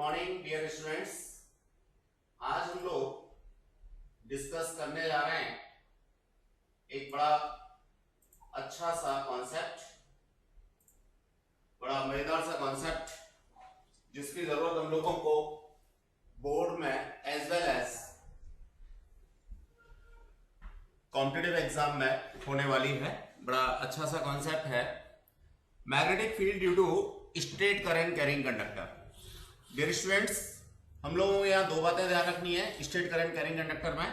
Morning dear students. आज हम लोग डिस्कस करने जा रहे हैं एक बड़ा अच्छा सा कॉन्सेप्ट, बड़ा मजेदार सा कॉन्सेप्ट जिसकी जरूरत हम लोगों को बोर्ड में as well as competitive exam में होने वाली है। बड़ा अच्छा सा कॉन्सेप्ट है, magnetic field due to straight current carrying conductor. Dear students, हम लोगों को यहाँ दो बातें ध्यान रखनी है स्ट्रेट करंट कैरिंग कंडक्टर में।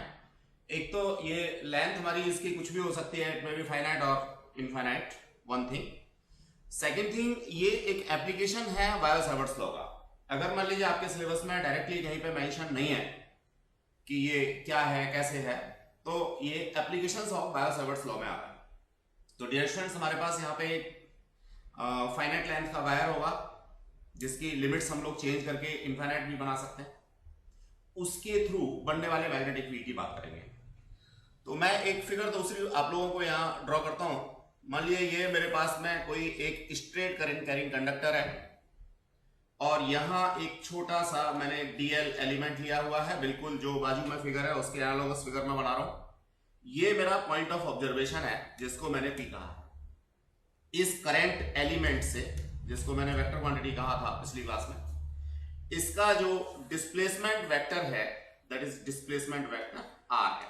एक तो ये लेंथ हमारी इसकी कुछ भी हो सकती है, इट मे बी फाइनाइट और infinite, one thing. Second thing, ये एक एप्लीकेशन है बायो सेवर्ट्स लॉ का। अगर मान लीजिए आपके सिलेबस में डायरेक्टली कहीं पे मेंशन नहीं है कि ये क्या है कैसे है, तो ये applications of bio Savart's law में आ रहा है। तो डियर स्टूडेंट्स, हमारे पास यहाँ पे एक फाइनाइट लेंथ का वायर होगा जिसकी लिमिट्स हम लोग चेंज करके इनफाइनाइट भी बना सकते हैं। उसके थ्रू बनने वाले मैग्नेटिक फील्ड की बात करेंगे। तो मैं एक फिगर दूसरी आप लोगों को यहाँ ड्रॉ करता हूं। मान लीजिए ये मेरे पास में कोई एक स्ट्रेट करंट कैरिंग कंडक्टर है और यहाँ एक छोटा सा मैंने डीएल एलिमेंट लिया हुआ है, बिल्कुल जो बाजू में फिगर है उसके एनालॉगस फिगर में बना रहा हूं। ये मेरा पॉइंट ऑफ ऑब्जर्वेशन है जिसको मैंने पी कहा। इस करंट एलिमेंट से, जिसको मैंने वेक्टर क्वांटिटी कहा था पिछली क्लास में, इसका जो डिस्प्लेसमेंट वेक्टर है that is displacement vector R है।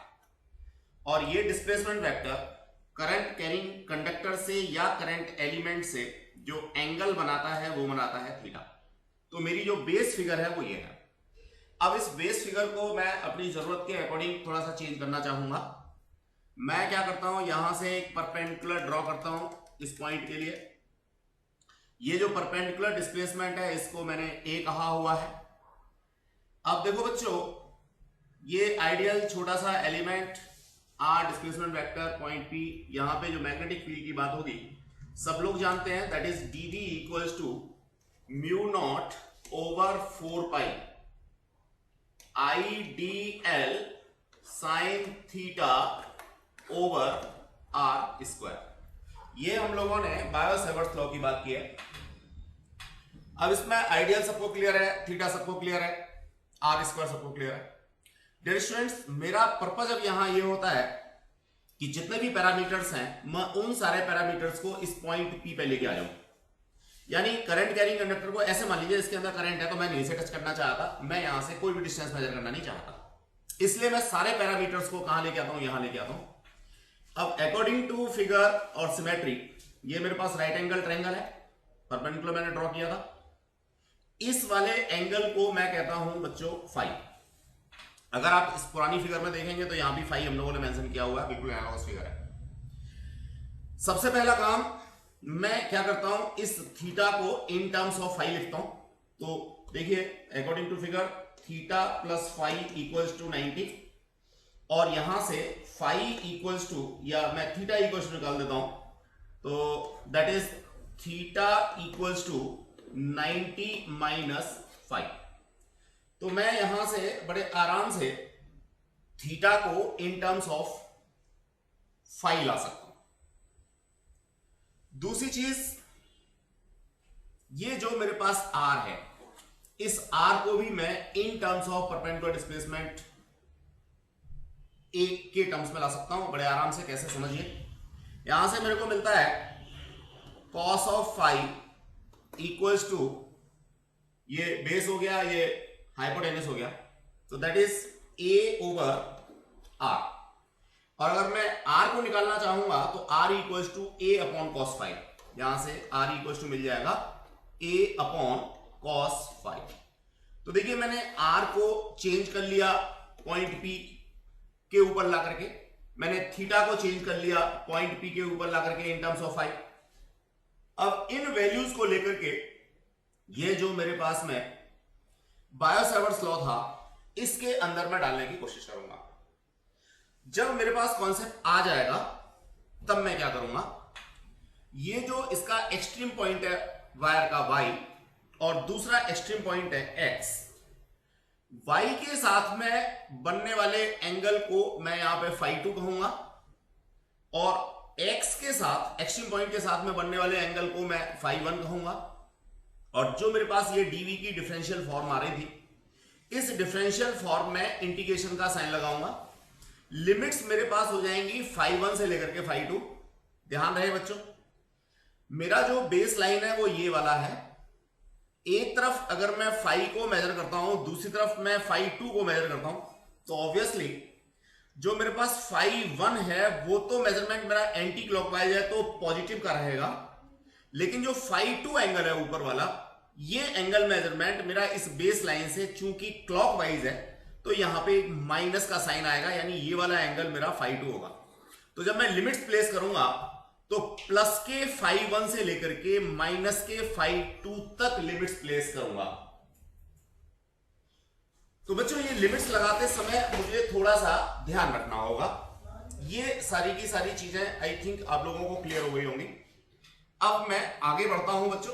और ये displacement vector current carrying conductor से या करंट एलिमेंट से जो एंगल बनाता है वो बनाता है थीटा। तो मेरी जो बेस फिगर है वो ये है। अब इस बेस फिगर को मैं अपनी जरूरत के अकॉर्डिंग थोड़ा सा चेंज करना चाहूंगा। मैं क्या करता हूं, यहां से एक परपेंडिकुलर ड्रॉ करता हूं इस पॉइंट के लिए। ये जो परपेंडिकुलर डिस्प्लेसमेंट है इसको मैंने ए कहा हुआ है। अब देखो बच्चों, ये आइडियल छोटा सा element R displacement vector point P, यहां पे जो मैग्नेटिक फील्ड की बात होगी सब लोग जानते हैं, that is D V equals to mu naught over 4 pi I D L sine theta over R square. ये हम लोगों ने बायो सेवर्ट्स लॉ की बात की है। अब इसमें आइडियल सबको क्लियर है, थीटा सबको क्लियर है, आर स्क्वायर सबको क्लियर है। डियर स्टूडेंट्स, मेरा पर्पज अब यहां ये होता है कि जितने भी पैरामीटर्स हैं मैं उन सारे पैरामीटर्स को इस पॉइंट पी पे लेके आ जाऊं। यानी करंट कैरिंग कंडक्टर को ऐसे मान लीजिए इसके अंदर करंट है तो मैं नहीं से टच करना चाहता, मैं यहां से कोई भी डिस्टेंस मेजर करना नहीं चाहता, इसलिए मैं सारे पैरामीटर्स को कहां लेके आता हूं, यहां लेके आता हूं। अब अकॉर्डिंग टू फिगर और सिमेट्री, ये मेरे पास राइट एंगल ट्रायंगल है, परपेंडिकुलर मैंने ड्रॉ किया था। इस वाले एंगल को मैं कहता हूं बच्चों फाई। अगर आप इस पुरानी फिगर में देखेंगे तो यहां भी फाई हम लोगों ने मेंशन किया हुआ है, बिल्कुल एनालॉगस फिगर है। सबसे पहला काम मैं क्या करता हूं, इस थीटा को इन टर्म्स ऑफ फाई लिखता हूं। तो देखिए according to figure theta plus phi equals to 90, और यहां से फाई इक्वल्स टू, या मैं थीटा इक्वल्स टू निकाल देता हूं, तो that is theta equals to 90 minus phi. तो मैं यहां से बड़े आराम से थीटा को इन टर्म्स ऑफ फाई ला सकता हूं। दूसरी चीज, ये जो मेरे पास आर है, इस आर को भी मैं in terms of perpendicular displacement a के टर्म्स में ला सकता हूं बड़े आराम से। कैसे, समझिए। यहां से मेरे को मिलता है cos of phi equals to, ये बेस हो गया, ये हाइपोटेनस हो गया, तो that is A over R. और अगर मैं आर को निकालना चाहूंगा तो R equals to A upon cos phi. यहां से आर इक्वल्स टू मिल जाएगा ए अपॉन कॉस फाई। तो देखिए मैंने आर को चेंज कर लिया पॉइंट पी के ऊपर ला करके, मैंने थीटा को चेंज कर लिया पॉइंट पी के ऊपर ला करके इन टर्म्स ऑफ फाई। अब इन वैल्यूज को लेकर के ये जो मेरे पास में बायो सेवर्ट्स लॉ था इसके अंदर मैं डालने की कोशिश करूंगा। जब मेरे पास कॉन्सेप्ट आ जाएगा तब मैं क्या करूंगा, ये जो इसका एक्सट्रीम पॉइंट है वायर का y और दूसरा एक्सट्रीम पॉइंट है x, y के साथ में बनने वाले एंगल को मैं यहां पे φ2 कहूंगा, और x के साथ एक्सट्रीम पॉइंट के साथ में बनने वाले एंगल को मैं φ1 कहूंगा। और जो मेरे पास ये डीवी की डिफरेंशियल फॉर्म आ रही थी, इस डिफरेंशियल फॉर्म में इंटीग्रेशन का साइन लगाऊंगा। लिमिट्स मेरे पास हो जाएंगी फाई 1 से लेकर के फाई 2। ध्यान रहे बच्चों, मेरा जो बेस लाइन है वो ये वाला है। एक तरफ अगर मैं फाई को मेजर करता हूं, दूसरी तरफ मैं फाई 2 को मेजर करता हूं, तो ऑब्वियसली जो मेरे पास फाई 1 है वो तो मेजरमेंट मेरा एंटी क्लॉकवाइज है, तो पॉजिटिव का रहेगा। लेकिन जो फाई 2 एंगल है ऊपर वाला, ये एंगल मेजरमेंट मेरा इस बेस लाइन से चूंकि क्लॉकवाइज है, तो यहां पे एक माइनस का साइन आएगा, यानी ये वाला एंगल मेरा फाई 2 होगा। तो जब मैं लिमिट्स प्लेस करूंगा तो प्लस के फाई 1 से लेकर के माइनस के फाई 2 तक लिमिट्स प्लेस करूंगा। तो बच्चों ये लिमिट्स लगाते समय मुझे थोड़ा सा ध्यान रखना होगा। ये सारी की सारी चीजें आई थिंक आप लोगों को क्लियर हो गई होंगी। अब मैं आगे बढ़ता हूं बच्चों,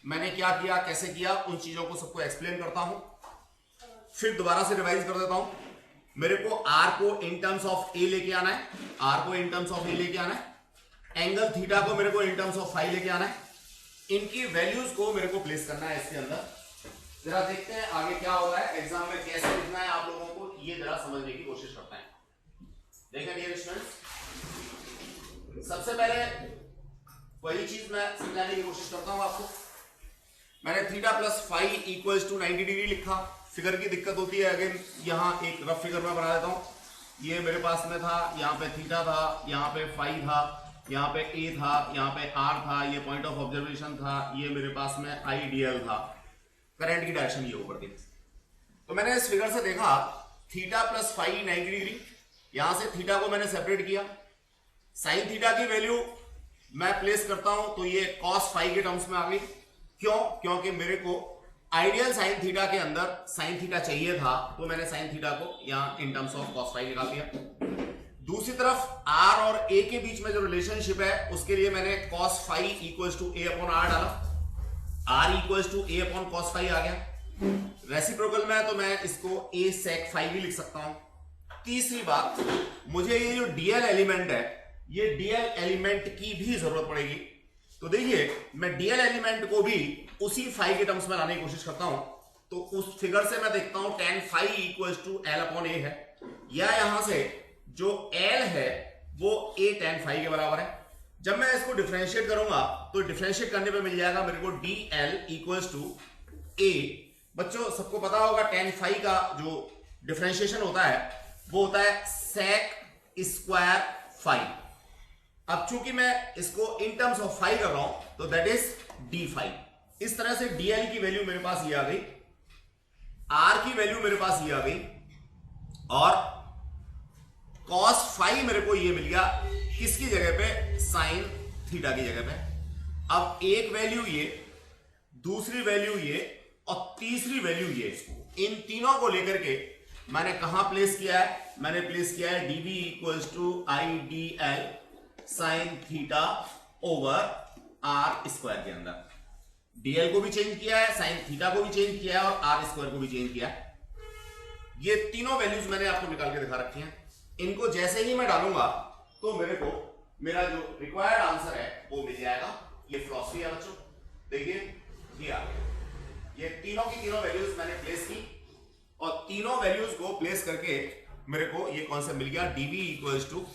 मैंने क्या किया, कैसे किया, उन चीजों को सबको एक्सप्लेन करता हूं, फिर दोबारा से रिवाइज कर देता हूं। मेरे को आर को इन टर्म्स ऑफ ए लेके आना है, आर को इन टर्म्स ऑफ ए लेके आना है, एंगल थीटा को मेरे को इन टर्म्स ऑफ फाई लेके आना है, इनकी वैल्यूज को मेरे को प्लेस करना है इसके अंदर। जरा देखते हैं आगे क्या होगा है, एग्जाम में कैसे लिखना है आप लोगों को, ये जरा समझने की कोशिश करते हैं। देखें डियर स्टूडेंट्स, सबसे पहले वही चीज मैं समझाने की कोशिश करता हूं आपको। मैंने theta plus phi equals to 90 degree लिखा। फिगर की दिक्कत होती है, अगेन यहां एक रफ फिगर मैं बना देता हूं। ये मेरे पास में था, यहाँ पे थीटा था, यहाँ पे फाई था, यहाँ पे ए था, यहाँ पे आर था, ये पॉइंट ऑफ ऑब्जर्वेशन था, ये मेरे पास में आईडीएल था, करंट की डायरेक्शन ये ऊपर थी। तो मैंने इस फिगर से देखा थीटा प्लस फाई 90 डिग्री, यहां से थीटा को मैंने सेपरेट किया, साइन थीटा की वैल्यू मैं प्लेस करता हूं तो ये कॉस फाई के टर्म्स में आ गई। क्यों? क्योंकि मेरे को आइडियल साइन थीटा के अंदर साइन थीटा चाहिए था, तो मैंने साइन थीटा को यहां in terms of cos phi निकाल दिया। दूसरी तरफ आर और ए के बीच में जो रिलेशनशिप है उसके लिए मैंने cos phi equals to A upon r डाला, r equals to A upon cos phi आ गया। रेसिप्रोकल में तो मैं इसको ए सेक फाई भी लिख सकता हूं। तीसरी बात, मुझे ये जो डीएल एलिमेंट है, ये डीएल एलिमेंट की भी जरूरत पड़ेगी। तो देखिए मैं डीएल एलिमेंट को भी उसी फाई के टर्म्स में लाने की कोशिश करता हूं। तो उस फिगर से मैं देखता हूं tan phi equals to l upon a है, या यहां से जो एल है वो a tan फाई के बराबर है। जब मैं इसको डिफरेंशिएट करूंगा तो डिफरेंशिएट करने पे मिल जाएगा मेरे को dl इक्वल्स टू a। बच्चों सबको पता होगा tan फाई का जो डिफरेंशिएशन होता है वो होता है sec स्क्वायर फाई। अब चूंकि मैं इसको इन टर्म्स ऑफ फाई कर रहा हूं तो दैट इज डी फाई। इस तरह से dl की वैल्यू मेरे पास ये आ गई, r की वैल्यू मेरे पास ये आ गई, और cos फाई मेरे को ये मिल गया किसकी जगह पे, साइन थीटा की जगह पे। अब एक वैल्यू ये, दूसरी वैल्यू ये और तीसरी वैल्यू ये, इन तीनों को लेकर के मैंने कहां प्लेस किया है, मैंने प्लेस किया है dv equals to I D L sine theta over R square के अंदर। dl को भी चेंज किया है, साइन थीटा को भी चेंज किया है और आर स्क्वायर को भी चेंज किया है। ये तीनों वैल्यूज मैंने आपको निकाल के दिखा रखी हैं। इनको जैसे ही मैं डालूंगा तो मेरे को मेरा जो रिक्वायर्ड आंसर है वो मिल जाएगा। ये फिलॉसफी है बच्चों, देखिए ये आ गया। ये तीनों की तीनों वैल्यूज मैंने प्लेस की और तीनों वैल्यूज को प्लेस करके मेरे को ये कॉन्सेप्ट मिल गया, dv equals to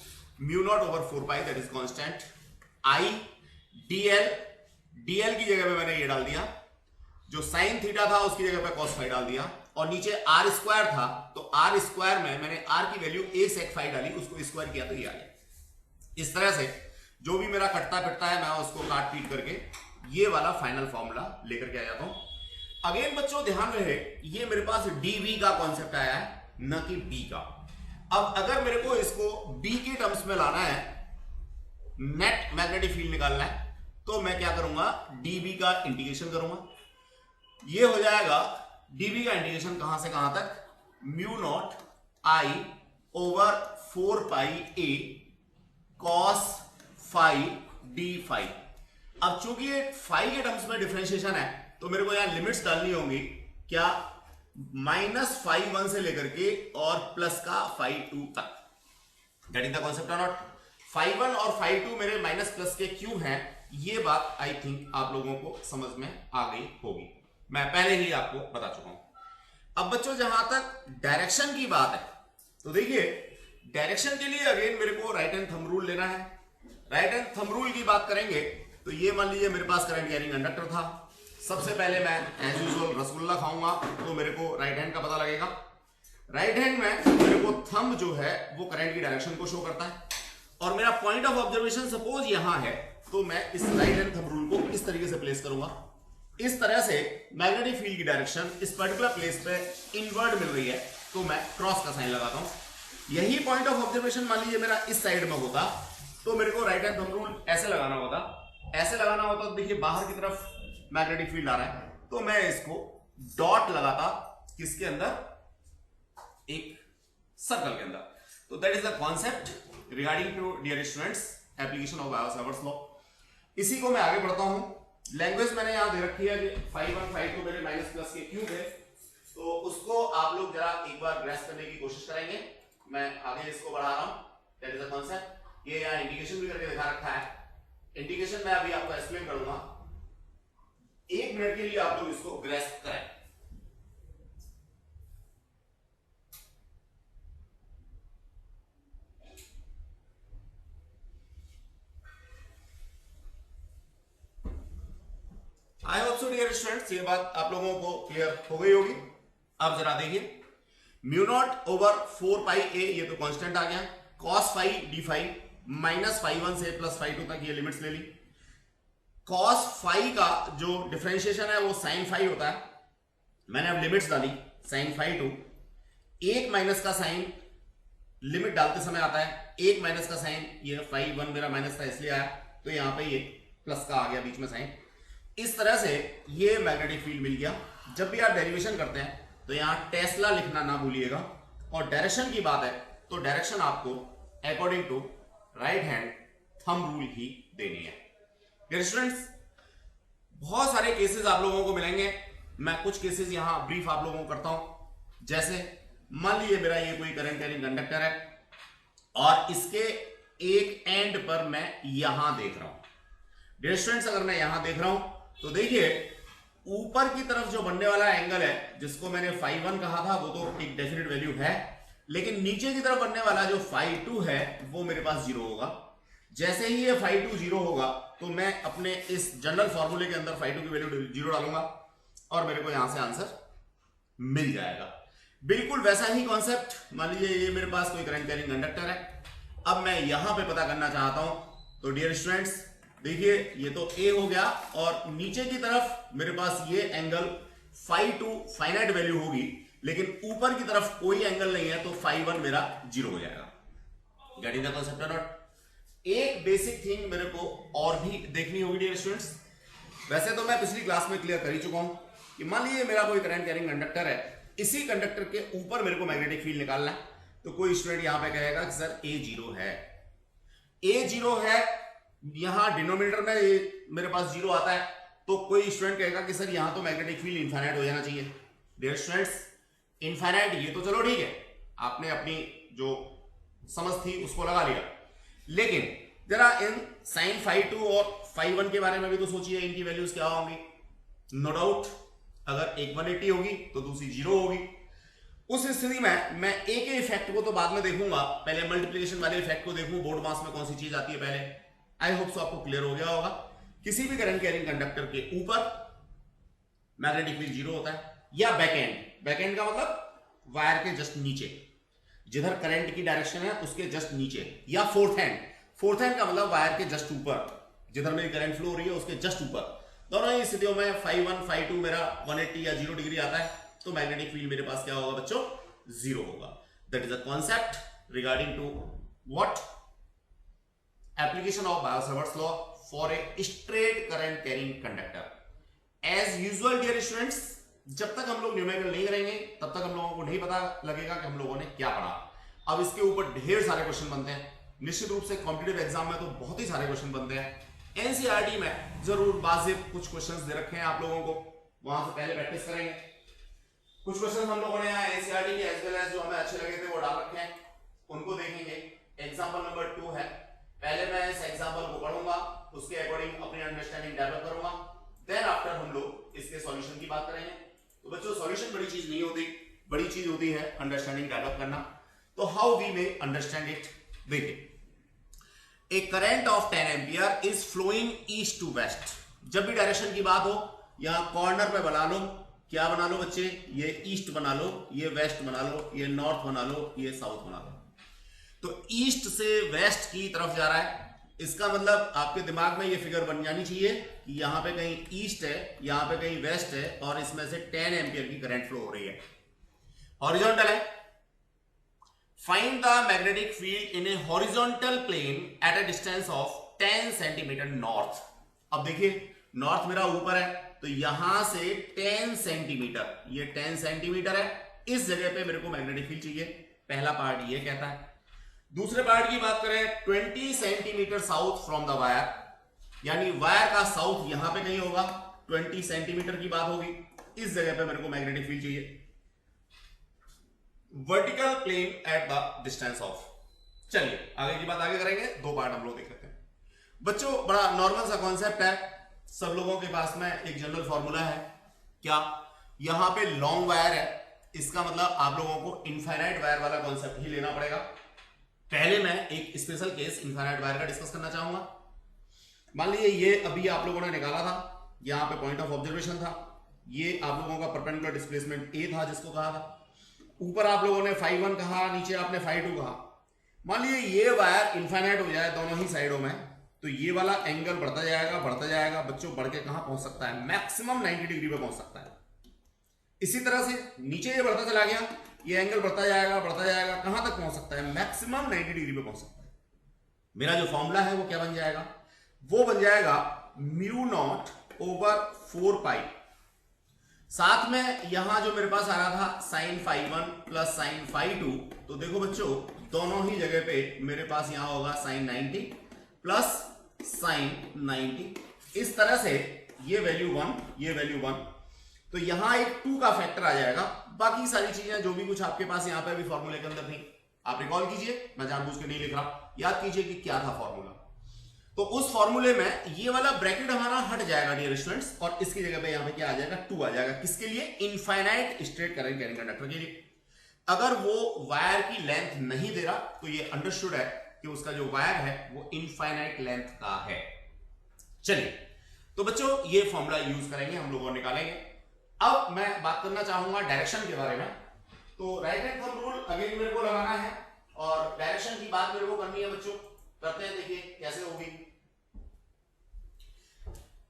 mu naught over 4 pi that is constant I dl। dl की जगह पे मैंने ये डाल दिया, जो साइन थीटा था उसकी जगह पे कॉस फाई डाल दिया, और नीचे आर स्क्वायर था तो आर स्क्वायर में मैंने आर की वैल्यू ए सेक फाई डाली, उसको स्क्वायर किया तो ये आ गया। इस तरह से जो भी मेरा कटता पिटता है मैं उसको काट पीट करके ये वाला फाइनल फॉर्मूला लेकर के आ जाता हूं। अगेन बच्चों ध्यान रहे, ये मेरे पास डीवी का कॉन्सेप्ट आया है, न कि बी का। अब अगर मेरे को इसको बी के टर्म्स में लाना है, नेट मैग्नेटिक फील्ड निकालना है, तो मैं क्या करूंगा, डीबी का इंटीग्रेशन करूंगा। ये हो जाएगा डीबी का इंटीग्रेशन कहां से कहां तक, mu naught I over 4 pi A cos phi D phi. अब चूंकि ये फाई के टर्म्स में डिफरेंशिएशन है तो मेरे को यहां लिमिट्स डालनी होंगी, क्या, माइनस फाई 1 से लेकर के और प्लस का फाई 2 तक। दैट इज द कॉन्सेप्ट और नॉट। फाई 1 और फाई 2 मेरे माइनस प्लस के क्यों हैं, ये बात आई थिंक आप लोगों को समझ में आ गई होगी, मैं पहले ही आपको बता चुका हूं। अब बच्चों जहां तक डायरेक्शन की बात है, तो देखिए डायरेक्शन के लिए अगेन मेरे को राइट हैंड थंब रूल लेना है। राइट हैंड थंब रूल की बात करेंगे तो ये मान लीजिए मेरे पास करंट कैरिंग कंडक्टर था। सबसे पहले मैं एज यूजुअल रसगुल्ला खाऊंगा तो मेरे को राइट हैंड का पता लगेगा। राइट हैंड में मेरे को थंब जो है वो करंट की डायरेक्शन को शो करता है, और मेरा पॉइंट ऑफ ऑब्जर्वेशन सपोज यहां है, तो मैं इस राइट हैंड थंब रूल को इस तरीके से प्लेस करूंगा। इस तरह से मैग्नेटिक फील्ड की डायरेक्शन इस पर्टिकुलर प्लेस पे इनवर्ड मिल रही है, तो मैं क्रॉस का साइन लगाता हूं। यही पॉइंट ऑफ ऑब्जर्वेशन मान लीजिए मेरा इस साइड में होता, तो मेरे को राइट हैंड थंब रूल ऐसे लगाना होता। ऐसे लगाना होता तो देखिए बाहर की तरफ मैग्नेटिक फील्ड आ रहा है, तो मैं इसको डॉट लगाता किसके अंदर, एक सर्कल के अंदर। तो that is the concept regarding to dear students application of Biot Savart's law. इसी को मैं आगे बढ़ता हूं। लैंग्वेज मैंने यहां दे रखी है कि φ1 φ2 मेरे माइनस प्लस के क्यूब है, तो उसको आप लोग जरा एक बार ग्रेस करने की कोशिश करेंगे। मैं आगे इसको बढ़ा रहा हूं, दैट इज द कॉन्सेप्ट। ये यहां इंडिकेशन भी करके दिखा रखा है, इंडिकेशन मैं अभी आपको एक्सप्लेन करूंगा। 1 मिनट के लिए आप लोग इसको ग्रेस करें। I hope so dear students ये बात आप लोगों को क्लियर हो गई होगी। अब जरा देखिए mu naught over 4 pi a, ये तो कांस्टेंट आ गया, cos phi D phi minus φ1 से प्लस φ2 तक ये लिमिट्स ले ली। cos फाई का जो डिफरेंशिएशन है वो sin फाई होता है, मैंने अब लिमिट्स डाली sin φ2। 1 माइनस का साइन लिमिट डालते समय आता है, 1 माइनस का साइन, ये φ1 मेरा माइनस था इसलिए आया, तो यहां पे ये प्लस का आ गया बीच में साइन। इस तरह से ये मैग्नेटिक फील्ड मिल गया। जब भी आप डेरिवेशन करते हैं तो यहां टेस्ला लिखना ना भूलिएगा। और डायरेक्शन की बात है तो डायरेक्शन आपको according to right hand thumb rule ही देनी है। डियर स्टूडेंट्स बहुत सारे केसेस आप लोगों को मिलेंगे, मैं कुछ केसेस यहां ब्रीफ आप लोगों को करता हूं। जैसे मान लीजिए मेरा ये कोई करंट कैरिंग कंडक्टर है और इसके एक एंड पर मैं यहां देख रहा हूं। डियर स्टूडेंट्स अगर मैं यहां देख रहा हूं तो देखिए ऊपर की तरफ जो बनने वाला एंगल है जिसको मैंने φ1 कहा था वो तो एक डेफिनेट वैल्यू है, लेकिन नीचे की तरफ बनने वाला जो φ2 है वो मेरे पास 0 होगा। जैसे ही ये φ2 0 होगा तो मैं अपने इस जनरल फॉर्मूले के अंदर φ2 की वैल्यू 0 डालूंगा और मेरे को यहां से आंसर मिल जाएगा। बिल्कुल वैसा ही कॉन्सेप्ट, मान लीजिए ये मेरे पास कोई करंट कैरिंग कंडक्टर है, अब मैं यहां पे पता करना चाहता हूं। तो डियर स्टूडेंट्स देखिए ये तो A हो गया और नीचे की तरफ मेरे पास ये एंगल φ2 फाइनाइट वैल्यू होगी, लेकिन ऊपर की तरफ कोई एंगल नहीं है, तो φ1 मेरा 0 हो जाएगा। गेटिंग द कॉन्सेप्ट और नॉट? एक बेसिक थिंग मेरे को और भी देखनी होगी डियर स्टूडेंट्स। वैसे तो मैं पिछली क्लास में क्लियर कर ही चुका हूं कि मान लीजिए मेरा कोई करंट कैरिंग कंडक्टर है, इसी कंडक्टर के ऊपर मेरे को मैग्नेटिक फील्ड निकालना है। तो कोई स्टूडेंट यहां पे कहेगा कि सर A0 है, A0 है, यहां डिनोमिनेटर में ये मेरे पास 0 आता है, तो कोई स्टूडेंट कहेगा कि सर यहां तो मैग्नेटिक फील्ड इनफाइनाइट हो जाना चाहिए। डियर स्टूडेंट्स इनफाइनाइट ये तो चलो ठीक है, आपने अपनी जो समझ थी उसको लगा लिया, लेकिन जरा इन sin φ2 और φ1 के बारे में भी तो सोचिए, इनकी वैल्यूज क्या होंगी। नो डाउट अगर एक 180 होगी तो दूसरी 0 होगी। उस स्थिति में मैं एक ही इफेक्ट को तो बाद में देखूंगा, पहले मल्टीप्लिकेशन वाले इफेक्ट को देखूं, बोर्ड मास में कौन सी चीज आती है पहले। आई होप सो आपको क्लियर हो गया होगा। किसी भी करंट कैरिंग कंडक्टर के ऊपर मैग्नेटिक फील्ड 0 होता है, या बैक एंड का मतलब वायर के जस्ट नीचे, जिधर करंट की डायरेक्शन है उसके जस्ट नीचे, या फोर्थ हैंड का मतलब वायर के जस्ट ऊपर, जिधर मेरी करंट फ्लो हो रही है उसके जस्ट ऊपर। दोनों ही स्थितियों में φ1 φ2 मेरा 180 या 0 डिग्री आता है, तो मैग्नेटिक फील्ड मेरे पास क्या होगा बच्चों, 0 होगा। That is a concept regarding to what application of Biot-Savart's law for a straight current carrying conductor. As usual dear students, जब तक हम लोग न्यूमेरिकल नहीं करेंगे तब तक हम लोगों को नहीं पता लगेगा कि हम लोगों ने क्या पढ़ा। अब इसके ऊपर ढेर सारे क्वेश्चन बनते हैं, निश्चित रूप से कॉम्पिटिटिव एग्जाम में तो बहुत ही सारे क्वेश्चन बनते हैं। एनसीईआरटी में जरूर वाजिब कुछ क्वेश्चंस दे रखे हैं आप लोगों को, वहां से पहले प्रैक्टिस करेंगे। कुछ क्वेश्चन हम लोगों ने यहाँ एनसीईआरटी के एज वेल एज जो हमें अच्छे लगे थे वो डाल रखे हैं, उनको देखेंगे। एग्जाम्पल नंबर 2 है, पहले मैं इस एग्जाम्पल को पढ़ूंगा उसके अकॉर्डिंग अपनी अंडरस्टैंडिंग डेवलप करूंगा, देन आफ्टर हम लोग इसके सॉल्यूशन की बात करेंगे। तो बच्चों सॉल्यूशन बड़ी चीज नहीं होती, बड़ी चीज होती है अंडरस्टैंडिंग डेवलप करना। तो how we may understand it, देखिए a current of 10 ampere is flowing east to west. जब भी डायरेक्शन की बात हो, यहां कॉर्नर पे बना लो, क्या बना लो बच्चे, ये ईस्ट बना लो, ये वेस्ट बना लो, ये नॉर्थ बना लो, ये साउथ बना लो। तो ईस्ट से वेस्ट की तरफ जा रहा है, इसका मतलब आपके दिमाग में ये फिगर बन जानी चाहिए कि यहां पे कहीं ईस्ट है, यहां पे कहीं वेस्ट है, और इसमें से 10 एम्पियर की करंट फ्लो हो रही है। हॉरिजॉन्टल है, find the magnetic field in a horizontal plane at a distance of 10 centimetre north. अब देखिए नॉर्थ मेरा ऊपर है, तो यहां से 10 सेंटीमीटर, ये 10 सेंटीमीटर है, इस जगह पे मेरे को मैग्नेटिक फील्ड चाहिए। पहला पार्ट ये कहता है। दूसरे पार्ट की बात करें, 20 centimetre south from the wire, यानी वायर का साउथ यहां पे कहीं होगा, 20 सेंटीमीटर की बात होगी, इस जगह पे मेरे को मैग्नेटिक फील्ड चाहिए। Vertical plane at the distance of. चलिए आगे की बात आगे करेंगे, दो पार्ट हम लोग देख लेते हैं। बच्चों बड़ा नॉर्मल सा कॉन्सेप्ट है, सब लोगों के पास में एक जनरल फॉर्मूला है। क्या, यहां पे लॉन्ग वायर है, इसका मतलब आप लोगों को इनफाइनाइट वायर वाला कॉन्सेप्ट ही लेना पड़ेगा। पहले मैं एक स्पेशल केस इनफाइनाइट वायर का डिस्कस करना चाहूंगा। मान लीजिए ये अभी आप लोगों ने निकाला था, यहां पे पॉइंट ऑफ ऑब्जर्वेशन था, ये आप लोगों का परपेंडिकुलर डिस्प्लेसमेंट ए था जिसको कहा था, ऊपर आप लोगों ने φ1 कहा, नीचे आपने φ2 कहा। मान लीजिए ये वायर इनफाइनाइट हो जाए दोनों ही साइडों में, तो ये वाला एंगल बढ़ता जाएगा बढ़ता जाएगा, बच्चों बढ़ के कहां पहुंच सकता है, मैक्सिमम 90 डिग्री पे पहुंच सकता है। इसी तरह से नीचे ये बढ़ता चला गया, ये एंगल बढ़ता जाएगा कहां तक पहुंच सकता है, मैक्सिमम 90 डिग्री पे पहुंच सकता है। मेरा जो फॉर्मूला है वो क्या बन जाएगा, वो बन जाएगा μ0/4π। साथ में यहां जो मेरे पास आ रहा था sin φ1 प्लस sin φ2, तो देखो बच्चों दोनों ही जगह पे मेरे पास यहां होगा sin 90 प्लस sin 90। इस तरह से ये वैल्यू 1, ये वैल्यू 1, तो यहां एक 2 का फैक्टर आ जाएगा। बाकी सारी चीजें जो भी कुछ आपके पास यहां पे भी फॉर्मूले के अंदर थी, आप रिकॉल कीजिए, मैं जानबूझ के नहीं लिख रहा, याद कीजिए कि क्या था फॉर्मूला। तो उस फॉर्मूले में ये वाला ब्रैकेट हमारा हट जाएगा डियर स्टूडेंट्स, और इसकी जगह पे यहां पे क्या आ जाएगा, 2 आ जाएगा। किसके लिए, infinite straight current carrying conductor के लिए। अगर वो वायर की लेंथ नहीं दे रहा, तो ये अंडरस्टूड है कि उसका जो वायर है वो इनफाइनाइट लेंथ का है। चलिए तो बच्चों ये फॉर्मूला यूज करेंगे हम लोग और निकालेंगे। अब मैं बात करना चाहूंगा डायरेक्शन के बारे में। तो right hand thumb rule again मेरे को लगाना है, और डायरेक्शन की बात मेरे को करनी है बच्चों। करते हैं, देखिए कैसे होगी।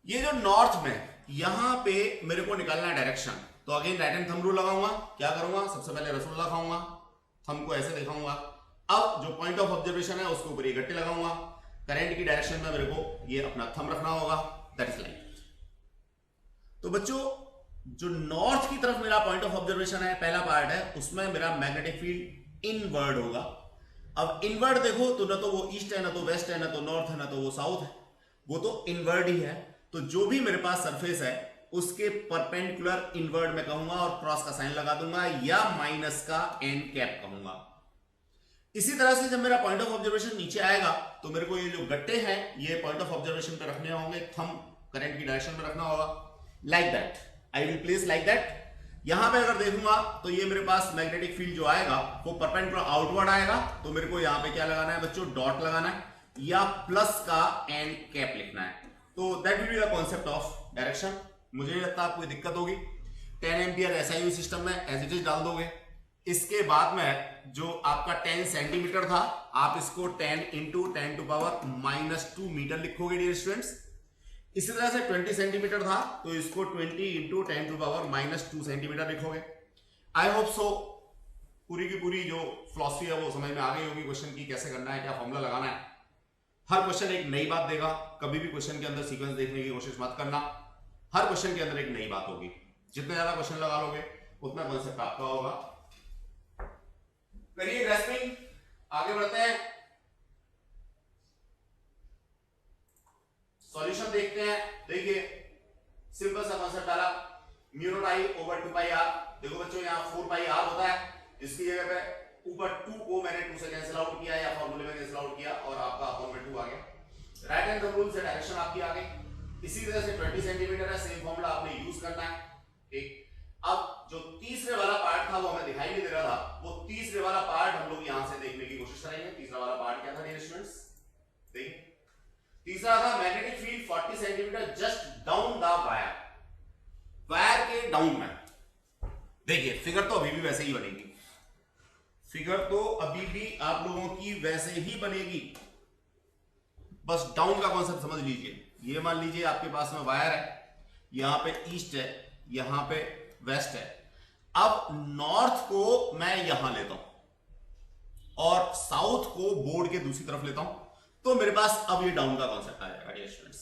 ये जो नॉर्थ में यहां पे मेरे को निकालना है डायरेक्शन, तो again right hand thumb rule लगाऊंगा। क्या करूंगा, सबसे पहले रसगुल्ला खाऊंगा, थंब को ऐसे दिखाऊंगा। अब जो पॉइंट ऑफ ऑब्जर्वेशन है उसके ऊपर ये गट्टे लगाऊंगा। करंट की डायरेक्शन में मेरे को ये अपना थंब रखना होगा, दैट इज लाइक। तो बच्चों जो नॉर्थ की तरफ मेरा पॉइंट ऑफ ऑब्जर्वेशन है, पहला पार्ट है, उसमें मेरा मैग्नेटिक फील्ड इनवर्ड होगा। अब इनवर्ड देखो तो ना तो वो ईस्ट है, ना तो वेस्ट है, ना तो नॉर्थ है, ना तो वो साउथ है, वो तो इनवर्ड ही है। तो जो भी मेरे पास सरफेस है उसके परपेंडिकुलर इनवर्ड में कहूंगा और क्रॉस का साइन लगा दूंगा, या माइनस का एन कैप कहूंगा। इसी तरह से जब मेरा पॉइंट ऑफ ऑब्जर्वेशन नीचे आएगा तो मेरे को ये जो गट्टे हैं ये पॉइंट ऑफ ऑब्जर्वेशन पे रखने होंगे, थंब करंट की डायरेक्शन में रखना होगा, like that. I will place like that. यहां पे अगर देखूंगा तो ये मेरे पास मैग्नेटिक फील्ड जो आएगा वो परपेंडिकुलर आउटवर्ड आएगा, तो मेरे को यहां पे क्या लगाना है बच्चों, डॉट लगाना है, या प्लस का एन कैप लिखना है। तो that will be the concept of direction. मुझे नहीं लगता आपको दिक्कत होगी। 10 एम्पियर एसआईयू सिस्टम में एज इट इज डाल दोगे। इसके बाद में जो आपका 10 सेंटीमीटर था, आप इसको 10 इंटू 10⁻⁻2 मीटर लिखोगे डियर स्टूडेंट्स। इसी तरह से 20 सेंटीमीटर था तो इसको 20 इंटू 10⁻⁻2 सेंटीमीटर लिखोगे। आई होप सो पूरी की पूरी जो फिलॉसफी है वो समझ में आ गई होगी, क्वेश्चन की कैसे करना है, क्या फॉर्मूला लगाना है। हर क्वेश्चन एक नई बात देगा, कभी भी क्वेश्चन के अंदर सीक्वेंस देखने की कोशिश मत करना। हर क्वेश्चन के अंदर एक नई बात होगी, जितने ज्यादा क्वेश्चन लगा लोगे उतना कॉन्सेप्ट आपका होगा। करिए ग्रैस्पिंग, आगे बढ़ते हैं, सॉल्यूशन देखते हैं। देखिए सिंपल सा कॉन्सेप्ट डाला, μ0I/2πr। देखो बच्चों यहाँ 4πr होता है, इसकी जगह पे ऊपर 2 को मैंने 2 से कैंसिल आउट किया या फॉर्मूले में कैंसिल आउट किया और आपका अपॉन में 2 आ गया। राइट हैंड थंब रूल से डायरेक्शन आपकी आ गई। इसी तरह से 20 सेंटीमीटर है, सेम फॉर्मूला आपने यूज करना है। ठीक, अब जो तीसरे वाला पार्ट था वो हमें दिखाई नहीं दे रहा था, वो तीसरे वाला पार्ट हम लोग यहां से देखने की कोशिश करेंगे। तीसरा वाला पार्ट क्या था डियर स्टूडेंट्स? देखिए तीसरा था magnetic field 40 centimetre just down the wire, wire के डाउन में। देखिए फिगर तो अभी भी वैसे ही बनेगी, फिगर तो अभी भी आप लोगों की वैसे ही बनेगी, बस डाउन का कॉन्सेप्ट समझ लीजिए। ये मान लीजिए आपके पास में वायर है, यहां पे ईस्ट है, यहां पे वेस्ट है। अब नॉर्थ को मैं यहां लेता हूं और साउथ को बोर्ड के दूसरी तरफ लेता हूं, तो मेरे पास अब ये डाउन का कॉन्सेप्ट आ जाएगा डियर स्टूडेंट्स।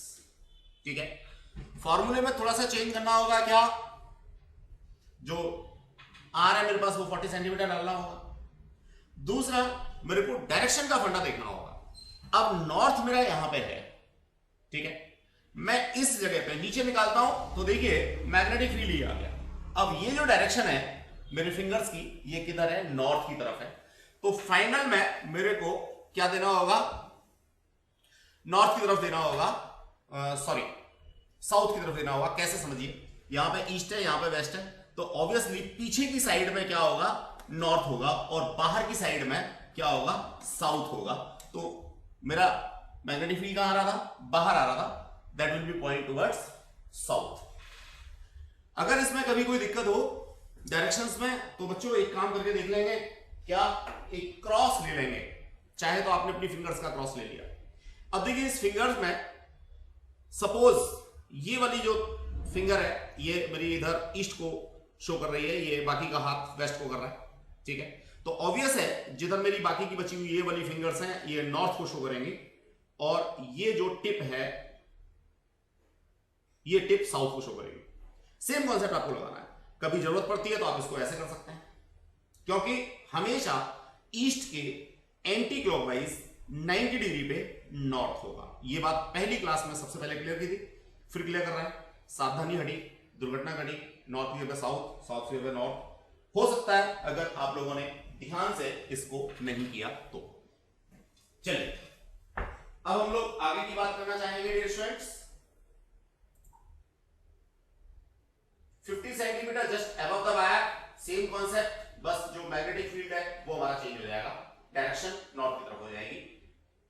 ठीक है, फॉर्मूले में थोड़ा सा चेंज करना होगा। क्या? जो आर है मेरे पास वो 40 सेंटीमीटर डालना होगा। दूसरा, मेरे को डायरेक्शन का फंडा देखना होगा। अब नॉर्थ मेरा यहां पे है, ठीक है, मैं इस जगह पे नीचे निकालता हूं तो देखिए मैग्नेटिक फील्ड ही आ गया। अब ये जो डायरेक्शन है मेरे फिंगर्स की, ये किधर है? नॉर्थ की तरफ है। तो फाइनल में मेरे को क्या देना होगा? नॉर्थ की तरफ देना होगा, सॉरी साउथ की तरफ देना होगा। कैसे समझिए, यहां पे ईस्ट है, यहां पे वेस्ट है, तो ऑब्वियसली पीछे की साइड में क्या होगा? नॉर्थ होगा, और बाहर की साइड में क्या होगा? साउथ होगा। तो मेरा मैग्नेटिक फील्ड कहां आ रहा था? बाहर आ रहा था, that will B point towards south. अगर इसमें कभी कोई दिक्कत हो डायरेक्शंस में, तो बच्चों एक काम करके देख लेंगे, क्या एक क्रॉस ले लेंगे। चाहे तो आपने अपनी फिंगर्स का क्रॉस ले लिया। अब देखिए इस फिंगर्स में सपोज ये वाली जो फिंगर है ये मेरी इधर ईस्ट को शो कर रही है, ये बाकी का हाथ वेस्ट को कर रहा है। ठीक है, तो ऑब्वियस है जिधर मेरी बाकी की बची हुई ये वाली फिंगर्स हैं ये नॉर्थ को शो करेंगी, और ये जो टिप है ये टिप साउथ को शो करेगी। सेम कॉन्सेप्ट आपको लगाना है। कभी जरूरत पड़ती है तो आप इसको ऐसे कर सकते हैं, क्योंकि हमेशा ईस्ट के एंटी क्लॉकवाइज 90 डिग्री पे नॉर्थ होगा। ये बात पहली क्लास में सबसे पहले क्लियर की थी, फिर क्लियर कर रहा है। सावधानी हटी, दुर्घटना घटी, नॉर्थ की जगह साउथ, साउथ की जगह नॉर्थ। हो सकता है अगर आप लोगों ने ध्यान से इसको नहीं किया तो। चलिए अब हम लोग आगे की बात करना चाहेंगे dear students. 50 centimetre just above the wire, same concept, बस जो मैग्नेटिक फील्ड है वो हमारा चेंज हो जाएगा, डायरेक्शन नॉर्थ की तरफ हो जाएगी।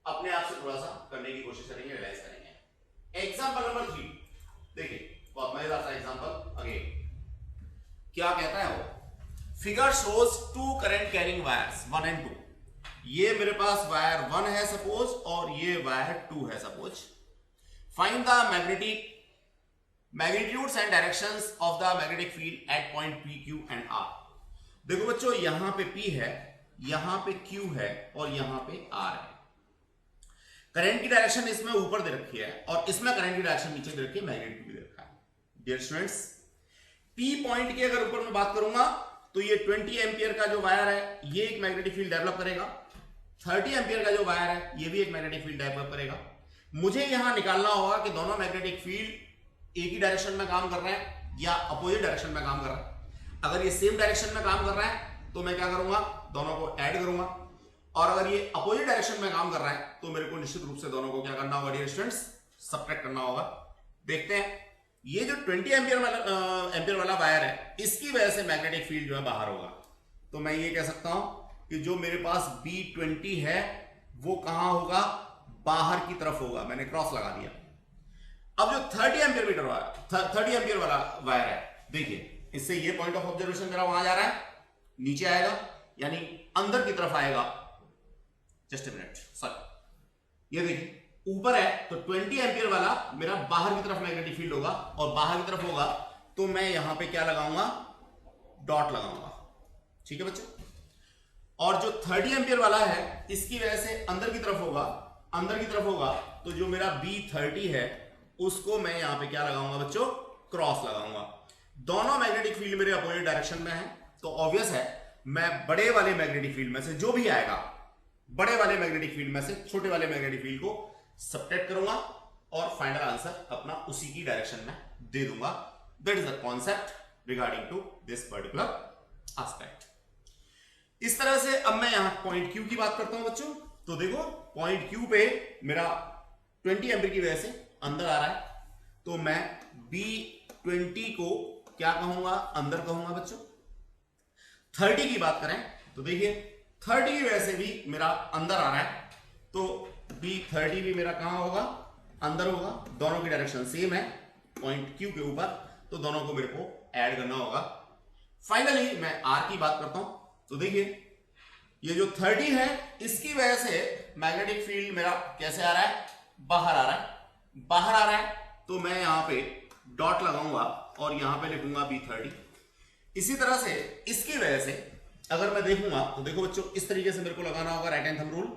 अपने आप से थोड़ा सा करने की कोशिश करेंगे, रियलाइज करेंगे। एग्जांपल नंबर 3 देखिए, बहुत मजेदार सा एग्जांपल। अगेन क्या कहता है वो? Figure shows two current carrying wires 1 and 2। ये मेरे पास वायर 1 है सपोज, और ये वायर 2 है suppose. Find the magnitudes and directions of the magnetic field eight point P, Q and R। देखो बच्चों, यहां पे P है, यहां पे Q है, और यहां पे R है। करंट की डायरेक्शन इसमें ऊपर दे रखी है, और इसमें करंट की डायरेक्शन नीचे दे रखी है, मैग्नीट्यूड भी दे रखा है। डियर स्टूडेंट्स, P पॉइंट की अगर ऊपर मैं बात करूंगा तो ये 20 एम्पियर का जो वायर है ये एक मैग्नेटिक फील्ड डेवलप करेगा। 30 एम्पियर का जो वायर है ये भी एक मैग्नेटिक फील्ड डेवलप करेगा। मुझे यहां निकालना होगा कि दोनों मैग्नेटिक फील्ड एक ही डायरेक्शन में काम कर रहे हैं या अपोजिट डायरेक्शन में काम कर रहा है। अगर ये सेम डायरेक्शन में काम कर रहा है तो मैं क्या करूंगा? दोनों को ऐड करूंगा, और अगर ये अपोजिट डायरेक्शन में काम कर रहा है तो मेरे को निश्चित रूप से दोनों को क्या करना होगा डियर स्टूडेंट्स? सबट्रैक्ट करना होगा। देखते हैं, ये जो 20 एम्पियर वाला वायर है इसकी वजह से मैग्नेटिक फील्ड जो है बाहर होगा। तो मैं ये कह सकता हूं कि जो मेरे पास B20 है वो कहां होगा? बाहर की तरफ होगा। मैंने क्रॉस लगा दिया। अब जो 30 एम्पियर वाला वायर है, देखिए इससे ये पॉइंट ऑफ ऑब्जर्वेशन मेरा वहां जा रहा है, नीचे आएगा, यानी अंदर की तरफ आएगा। जस्ट अ मिनट, सॉरी, ये देखिए ऊपर है तो 20 एम्पियर वाला मेरा बाहर की तरफ मैग्नेटिक फील्ड होगा, और बाहर की तरफ होगा तो मैं यहां पे क्या लगाऊंगा? डॉट लगाऊंगा। ठीक है बच्चों, और जो 30 एम्पियर वाला है इसकी वजह से अंदर की तरफ होगा, अंदर की तरफ होगा तो जो मेरा B30 है उसको मैं यहां पे क्या लगाऊंगा बच्चों? क्रॉस लगाऊंगा। दोनों मैग्नेटिक फील्ड मेरे अपोजिट डायरेक्शन में है, तो ऑब्वियस है मैं बड़े वाले मैग्नेटिक फील्ड में से जो भी आएगा, बड़े वाले मैग्नेटिक फील्ड में से छोटे वाले मैग्नेटिक फील्ड को सबट्रैक्ट करूंगा और फाइनल आंसर अपना उसी की डायरेक्शन में दे दूंगा। That is the concept regarding to this particular aspect. इस तरह से अब मैं यहां पॉइंट Q की बात करता हूं बच्चों। तो देखो पॉइंट Q पे मेरा 20 एम्पीयर की वजह से अंदर आ रहा है, तो मैं B20 को क्या कहूंगा, अंदर कहूंगा बच्चों। 30 की बात करें तो देखिए 30 की वजह से भी मेरा अंदर आ रहा है, तो B30 भी मेरा कहां होगा, अंदर होगा। दोनों की डायरेक्शन सेम है पॉइंट Q के ऊपर, तो दोनों को मेरे को ऐड करना होगा। फाइनली मैं R की बात करता हूं, तो देखिए ये जो 30 है इसकी वजह से मैग्नेटिक फील्ड मेरा कैसे आ रहा है, बाहर आ रहा है। बाहर आ रहा है तो मैं यहां पे डॉट लगाऊंगा और यहां पे लिखूंगा B30। इसी तरह से इसकी वजह से अगर मैं देखूंगा तो देखो बच्चों, इस तरीके से मेरे को लगाना होगा, राइट हैंड थंब रूल,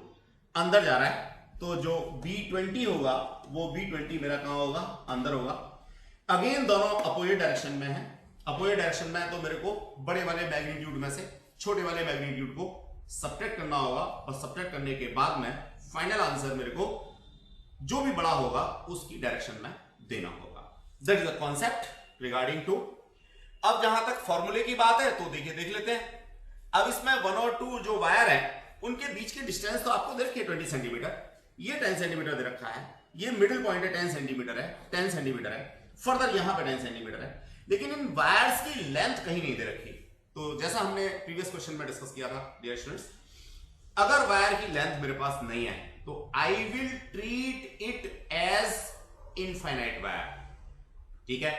अंदर जा रहा है, तो जो B20 होगा वो B20 मेरा कहां होगा, अंदर होगा। अगेन दोनों अपोजिट डायरेक्शन में है, अपोजिट डायरेक्शन में है, तो मेरे को बड़े वाले मैग्नीट्यूड में से छोटे वाले मैग्नीट्यूड को सब्ट्रैक्ट करना होगा, और सब्ट्रैक्ट करने के बाद में फाइनल आंसर मेरे को जो भी बड़ा होगा उसकी डायरेक्शन में देना होगा। That is the concept regarding to. अब जहां तक फॉर्मूले की बात है तो देखिए देख लेते हैं। अब इसमें 1 और 2 जो वायर है उनके बीच के डिस्टेंस तो आपको देखिए 20 सेंटीमीटर, ये 10 सेंटीमीटर दे रखा है, ये मिडिल पॉइंट है 10 सेंटीमीटर है, 10 सेंटीमीटर है, फर्दर यहां पे 10 सेंटीमीटर है, लेकिन इन वायर्स की लेंथ कहीं नहीं दे रखी। तो जैसा हमने प्रीवियस क्वेश्चन में डिस्कस किया था डियर स्टूडेंट्स, अगर वायर की लेंथ मेरे पास नहीं है तो I will treat it as infinite wire, ठीक है।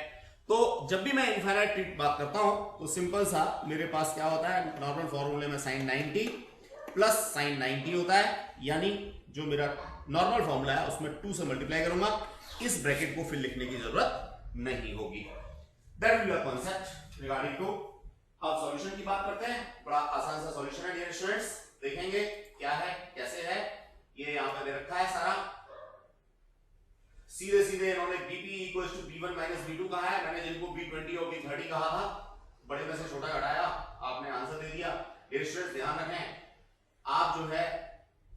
तो जब भी मैं इनफाइनाइट ट्रीट बात करता हूं तो सिंपल सा मेरे पास क्या होता है, नॉर्मल फॉर्मूले में sin 90 प्लस sin 90 होता है, यानी जो मेरा नॉर्मल फॉर्मूला है उसमें 2 से मल्टीप्लाई करूंगा, इस ब्रैकेट को फिर लिखने की जरूरत नहीं होगी। That will be the concept regarding to. अब सॉल्यूशन की बात करते हैं, बड़ा आसान सा सॉल्यूशन है डियर स्टूडेंट्स, देखेंगे क्या है कैसे है। ये यहां पे दे रखा है सारा, सीधे सीधे इन्होंने BP equals to B1 minus B2 कहा है, मैंने जिनको B20 और B30 कहा था, बड़े में से छोटा घटाया, आपने आंसर दे दिया। डियर स्टूडेंट्स ध्यान रखें, आप जो है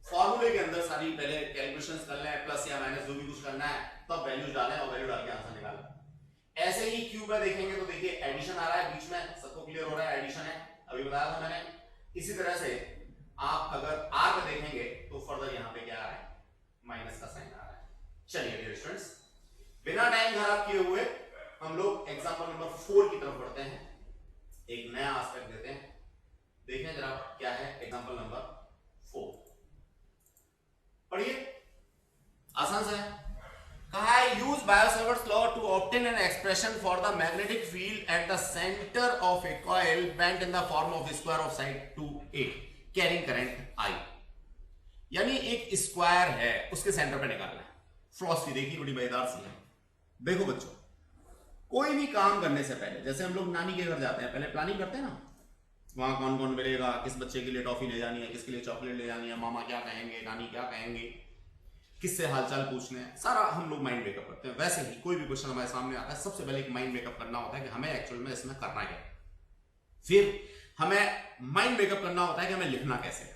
फॉर्मूले के अंदर सारी पहले कैलकुलेशंस कर लें, प्लस या माइनस जो भी कुछ करना है, तब वैल्यूज डालें और वैल्यू डाल के आंसर निकालें। ऐसे ही क्यू पे देखेंगे तो देखिए एडिशन आ रहा है बीच में, सबको क्लियर हो रहा है एडिशन है, अभी बताया था मैंने। इसी तरह से आप अगर आर पे देखेंगे तो फर्दर यहां पे क्या आ रहा है, माइनस का साइन आ रहा है। चलिए डियर स्टूडेंट्स, बिना टाइम खराब किए हुए हम लोग एग्जांपल नंबर 4 की तरफ बढ़ते हैं, एक नया एस्पेक्ट देते हैं। देखें जरा क्या है एग्जांपल नंबर 4, पढ़िए, आसान सा है। कहा है use Biot Savart's law to obtain an expression for the magnetic field at the centre of a coil bent in the form of square of side 2a carrying current I। यानी एक square है उसके सेंटर पे निकालना है। Philosophy देखिए बड़ी मजेदार सी है। देखो बच्चों, कोई भी काम करने से पहले, जैसे हम लोग नानी के घर जाते हैं पहले प्लानिंग करते हैं ना, वहां कौन कौन मिलेगा, किस बच्चे के लिए टॉफी ले जानी है, किसके लिए चॉकलेट ले जानी है, मामा क्या कहेंगे, नानी क्या कहेंगे, किससे हालचाल पूछने हैं, सारा हम लोग माइंड मेकअप करते हैं। वैसे ही कोई भी क्वेश्चन हमारे सामने आता है, सबसे पहले एक माइंड मेकअप करना होता है कि हमें एक्चुअल में इसमें करना क्या है, फिर हमें माइंड मेकअप करना होता है कि हमें लिखना कैसे है।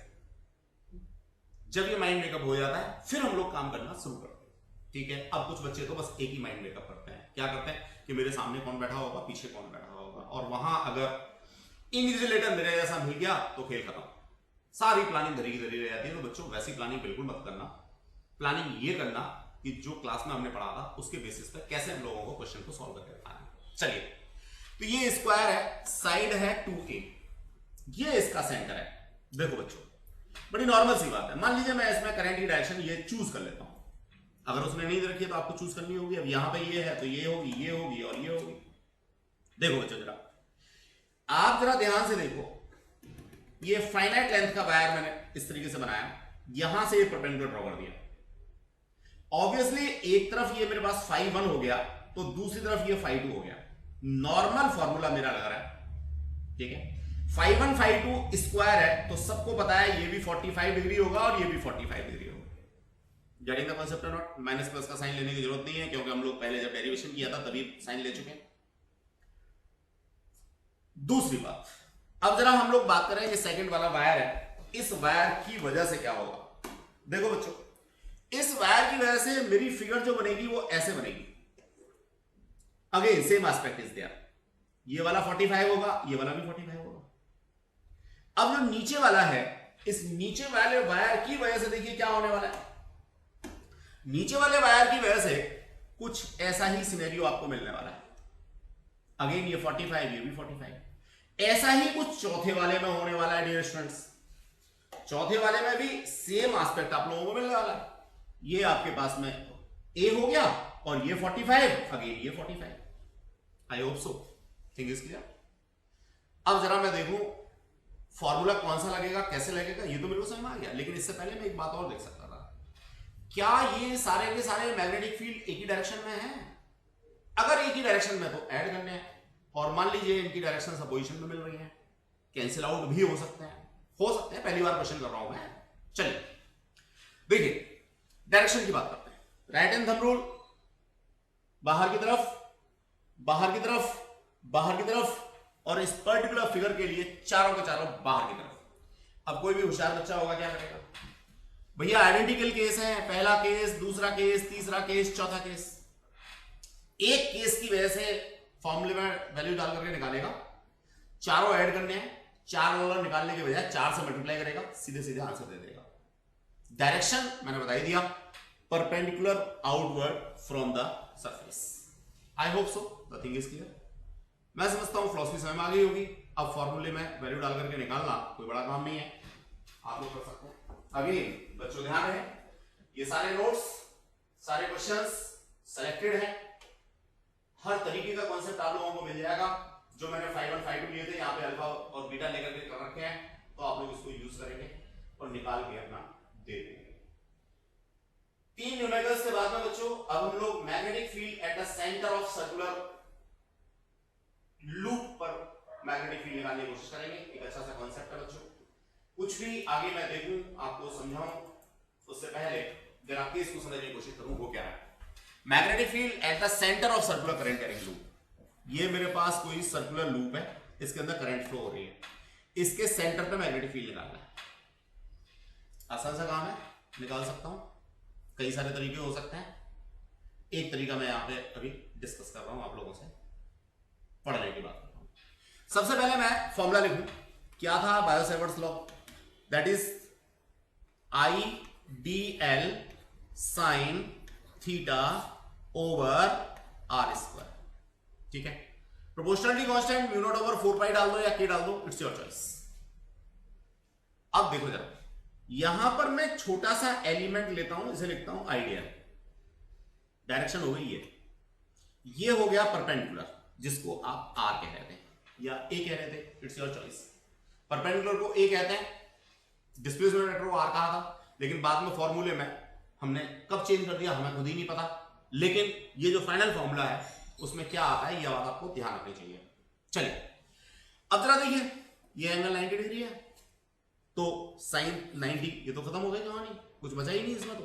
जब ये माइंड मेकअप हो जाता है फिर हम लोग काम करना शुरू करते हैं, ठीक है। अब कुछ बच्चे तो बस एक ही माइंड मेकअप करते हैं, क्या करते हैं कि मेरे सामने कौन बैठा होगा, पीछे कौन बैठा होगा, और वहां अगर इनविजिलेटर मेरे जैसा मिल गया तो खेल खत्म, सारी प्लानिंग धरी की धरी रह जाती है। तो बच्चों वैसी प्लानिंग बिल्कुल मत करना। प्लानिंग ये करना कि जो क्लास में हमने पढ़ा था उसके बेसिस पर कैसे हम लोगों को क्वेश्चन को सॉल्व करके दिखाना है। चलिए, तो ये स्क्वायर है, साइड है 2a, ये इसका सेंटर है। देखो बच्चों बड़ी नॉर्मल सी बात है, मान लीजिए मैं इसमें करंट की डायरेक्शन ये चूज कर लेता हूं, अगर उसने नहीं रखी है तो आपको चूज करनी होगी। अब यहां पे ये है तो ये होगी, ये होगी और ये होगी। देखो बच्चों जरा आप जरा ध्यान से देखो, ये फाइनाइट लेंथ का वायर मैंने इस तरीके से बनाया, यहां से ये परपेंडिकुलर ड्रॉ कर दिया। ऑब्वियसली एक तरफ ये मेरे पास φ1 हो गया तो दूसरी तरफ ये φ2 हो गया। नॉर्मल फॉर्मूला मेरा लगा रहा है, ठीक है। φ1 φ2 स्क्वायर है तो सबको पता है ये भी 45 डिग्री होगा और ये भी 45 डिग्री होगा। गेटिंग द कांसेप्ट और नॉट? माइनस प्लस का साइन लेने की जरूरत नहीं है क्योंकि हम लोग पहले जब डेरिवेशन किया था तभी साइन ले चुके हैं। दूसरी बात, अब जरा हम लोग बात करें, ये सेकंड वाला वायर है, इस वायर की वजह से क्या होगा। देखो बच्चों, इस वायर की वजह से मेरी फिगर जो बनेगी वो ऐसे बनेगी। Again same aspect is there, ये वाला 45 होगा, ये वाला भी 45 होगा। अब जो नीचे वाला है, इस नीचे वाले वायर की वजह से देखिए क्या होने वाला है। नीचे वाले वायर की वजह से कुछ ऐसा ही सिनेरियो आपको मिलने वाला है। अगेन ये 45, ये भी 45। ऐसा ही कुछ चौथे वाले में होने वाला है डियर स्टूडेंट्स। चौथे वाले में भी सेम एस्पेक्ट आप लोगों को मिलने वाला है। ये आपके पास में ए हो गया और ये 45, अगेन ये 45। आई hope so thing is clear. अब जरा मैं देखूं फॉर्मूला कौन सा लगेगा, कैसे लगेगा, ये तो मेरे को समझ में आ गया। लेकिन इससे पहले मैं एक बात और देख सकता था, क्या ये सारे के सारे मैग्नेटिक फील्ड एक ही डायरेक्शन में हैं? अगर एक ही डायरेक्शन में तो ऐड करने हैं, और मान लीजिए इनकी डायरेक्शन अपोजिशन में मिल रही है, कैंसिल आउट भी हो सकते हैं, पहली बार क्वेश्चन कर रहा हूं मैं। चलिए देखिए डायरेक्शन की बात करते हैं। राइट हैंड थंब रूल, बाहर की तरफ, बाहर की तरफ, बाहर की तरफ, और इस पर्टिकुलर फिगर के लिए चारों के चारों बाहर की तरफ। अब कोई भी होशियार बच्चा होगा क्या करेगा? भैया आइडेंटिकल केस है, पहला केस, दूसरा केस, तीसरा केस, चौथा केस। एक केस की वजह से फॉर्मूले में वैल्यू डाल करके निकालेगा, चारों ऐड करने हैं, 4 वाला निकालने के बजाय 4 से मल्टीप्लाई करेगा, सीधे सीधे आंसर दे देगा। डायरेक्शन मैंने बता ही दिया, perpendicular outward from the surface. I hope so the thing is clear. मैं समझता हूं फिलॉसफी समझ में आ गई होगी। अब फॉर्मूले में वैल्यू डाल करके निकालना कोई बड़ा काम नहीं है, आप लोग कर सकते हैं। अगेन बच्चों ध्यान रहे, ये सारे नोट्स, सारे क्वेश्चंस सेलेक्टेड हैं, हर तरीके का कॉन्सेप्ट आप लोगों को मिल जाएगा। जो मैंने 5 1 5 2 लिए थे, यहाँ पे अल्फा और बीटा लेकर के कर रखे हैं, तो आप लोग इसको यूज करेंगे और निकाल के अपना दे देंगे। 3 न्यूमेरिकल्स के बाद में बच्चों अब हम लोग magnetic field at the centre of circular loop पर मैग्नेटिक फील्ड निकालने की कोशिश करेंगे। एक अच्छा सा कॉन्सेप्ट है बच्चों। कुछ भी आगे मैं देखूं, आपको समझाऊं, उससे पहले जरा केस को समझने की कोशिश करूं वो क्या है। Magnetic field at the centre of circular current carrying loop. ये मेरे पास कोई सर्कुलर लूप है, इसके अंदर करंट फ्लो हो रही है, इसके सेंटर पे मैग्नेटिक फील्ड निकालना है। आसान सा काम है, निकाल सकता हूं। कई सारे तरीके हो सकते हैं, एक तरीका मैं यहां पे अभी डिस्कस कर रहा हूं आप लोगों से, पढ़ने की बात करता हूं। सबसे पहले मैं फॉर्मूला लिखूं, क्या था Biot Savart's law, that is I D L sine theta over R square. ठीक है, proportionality constant mu naught over 4 pi डाल दो या के डाल दो, इट्स योर चॉइस। अब देखो जरा, यहां पर मैं छोटा सा एलिमेंट लेता हूं, इसे लिखता हूं आइडियल। डायरेक्शन हो गई ये हो गया परपेंडिकुलर, जिसको आप आर कह रहे थे या ए कह रहे थे, इट्स योर चॉइस। परपेंडिकुलर को ए कहते हैं, डिस्प्लेसमेंट वेक्टर को आर कहा था, लेकिन बाद में फॉर्मूले में हमने कब चेंज कर दिया हमें खुद ही नहीं पता। लेकिन ये जो फाइनल फॉर्मूला है उसमें क्या आता है, ये बात आपको ध्यान रखनी चाहिए। चलिए अब जरा देखिए, ये एंगल 90 डिग्री है, तो साइन 90, ये तो खत्म हो गई कहानी, कुछ बचा ही नहीं इसमें। तो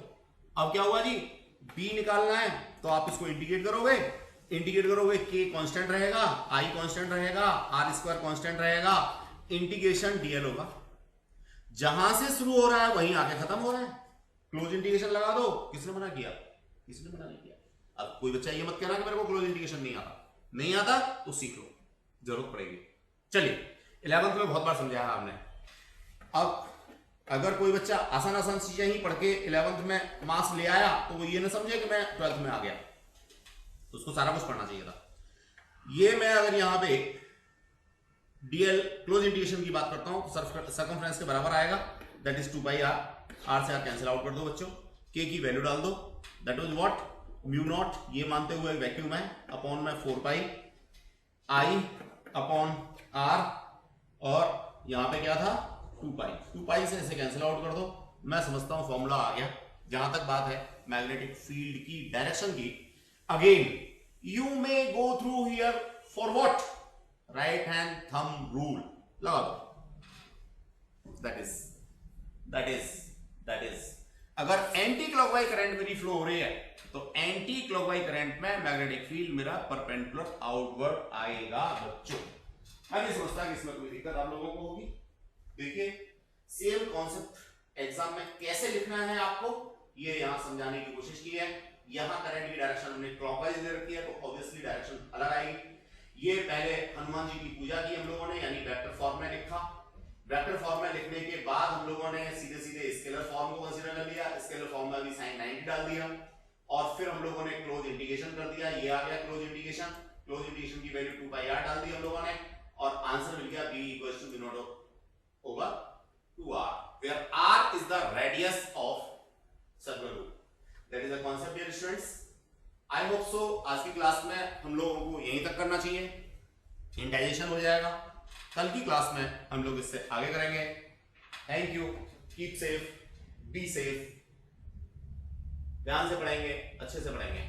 अब क्या हुआ जी, बी निकालना है, तो आप इसको इंटीग्रेट करोगे, के कांस्टेंट रहेगा, आई कांस्टेंट रहेगा, आर स्क्वायर कांस्टेंट रहेगा, इंटीग्रेशन डीएल होगा। जहां से शुरू हो रहा है वहीं आके खत्म हो रहा है, क्लोज इंटीग्रेशन लगा दो। किसने मना किया? किसने मना नहीं किया। अब कोई बच्चा ये मत कहना कि मेरे को क्लोज इंटीग्रेशन नहीं आता तो सीख लो, जरूरत पड़ेगी। चलिए 11th में बहुत बार समझाया हमने। अब अगर कोई बच्चा आसान चीजें ही पढ़ के 11th में मार्क्स ले आया तो वो ये ना समझे कि मैं 12th में आ गया, तो उसको सारा कुछ पढ़ना चाहिए था। ये मैं अगर यहां पे डीएल क्लोज इंटीग्रेशन की बात करता हूं तो सर्कमफ्रेंस के बराबर आएगा, that is 2 pi R. R से आर कैंसिल आउट कर दो बच्चों, के की वैल्यू डाल दो, that was what, mu naught, ये मानते हुए वैक्यूम है, अपॉन में 4 पाई आई अपॉन आर, और यहां पे क्या था 2 पाई से इसे कैंसिल आउट कर दो। मैं समझता हूं फॉर्मूला आ गया। जहां तक बात है मैग्नेटिक फील्ड की डायरेक्शन की, again you may go through here for what, right hand thumb rule लगा दो। दैट इज अगर एंटी क्लॉकवाइज करंट मेरी फ्लो हो रही है तो एंटी क्लॉकवाइज करंट में मैग्नेटिक फील्ड मेरा परपेंडिकुलर आउटवर्ड आएगा बच्चों। मैं नहीं समझता कि इसमें कोई दिक्कत आप लोगों को होगी। देखिए सेम कॉन्सेप्ट एग्जाम में कैसे लिखना है आपको, ये यहां समझाने की कोशिश की है। यहां करंट की डायरेक्शन हमने क्लॉकवाइज दे रखी है, तो ऑब्वियसली डायरेक्शन अलग आएगी। ये पहले हनुमान जी की पूजा की हम लोगों ने, यानी वेक्टर फॉर्म में लिखा। वेक्टर फॉर्म में लिखने के बाद हम लोगों ने सीधे सीधे स्केलर फॉर्म को कंसीडर कर लिया, स्केलर फॉर्म में भी साइन 90 डाल दिया। फिर हम लोगों ने क्लोज इंटीग्रेशन कर दिया, ये आ गया क्लोज इंटीग्रेशन की वैल्यू 2 पाई r डाल दी हम लोगों ने और आंसर मिल गया b equals to v0 over 2r where r is the radius of circular loop. That is the concept dear students. I hope so आज की क्लास में हम लोगों को यहीं तक करना चाहिए, इंटाइजेशन हो जाएगा। कल की क्लास में हम लोग इससे आगे करेंगे। Thank you, keep safe, be safe, ध्यान से पढ़ेंगे, अच्छे से पढ़ेंगे।